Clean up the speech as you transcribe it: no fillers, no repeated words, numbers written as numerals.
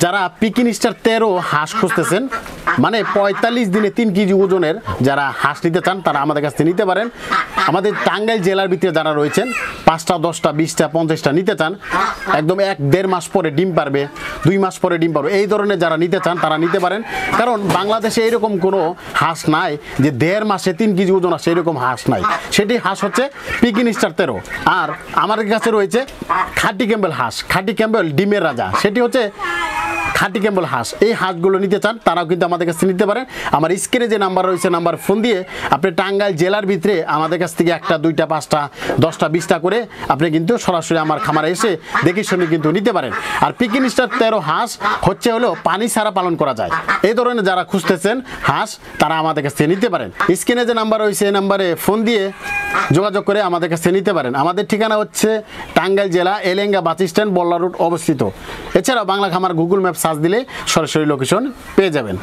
যারা পিকিন স্টার 13 হাঁস খুঁজতেছেন, মানে 45 দিনে 3 কেজি ওজনের যারা হাঁস নিতে চান তারা আমাদের কাছ থেকে নিতে পারেন। আমাদের টাঙ্গাইল জেলার ভিতরে যারা রয়েছেন 5টা 10টা 20টা 50টা নিতে চান, একদম 1-1.5 মাস পরে ডিম পারবে, 2 মাস পরে ডিম পারবে, এই ধরনের যারা নিতে চান তারা নিতে পারেন। কারণ বাংলাদেশে এরকম কোনো হাঁস নাই যে 1.5 মাসে 3 কেজি ওজন আসে, এরকম হাঁস নাই। সেটি হাঁস হচ্ছে পিকিন স্টার 13। আর আমাদের কাছে রয়েছে খাঁটি ক্যাম্বেল হাঁস, খাঁটি ক্যাম্বেল ডিমের রাজা, সেটি হচ্ছে খাঁটি ক্যাম্বেল হাঁস। এই হাঁসগুলো নিতে চান তারাও কিন্তু আমাদের কাছে নিতে পারেন। আমার স্ক্রিনে যে নাম্বার রয়েছে, নাম্বার ফোন দিয়ে আপনি টাঙ্গাইল জেলার ভিতরে আমাদের কাছ থেকে 1টা 2টা 5টা 10টা 20টা করে আপনি কিন্তু সরাসরি আমার খামারে এসে দেখে শুনে কিন্তু নিতে পারেন। আর পিকিন স্টার 13 হাঁস হলো পানি ছাড়া পালন করা যায়। এই ধরনের যারা খুঁজতেছেন হাঁস তারা আমাদের কাছ থেকে নিতে পারেন। স্ক্রিনে যে নাম্বার রয়েছে এই নাম্বারে ফোন দিয়ে যোগাযোগ করে আমাদের কাছে নিতে পারেন। আমাদের ঠিকানা হচ্ছে টাঙ্গাইল জেলা এলেঙ্গা বাস স্ট্যান্ড, বল্লা রোড অবস্থিত। এছাড়াও বাংলা খামার গুগল ম্যাপ সার্চ দিলে সরাসরি লোকেশন পেয়ে যাবেন।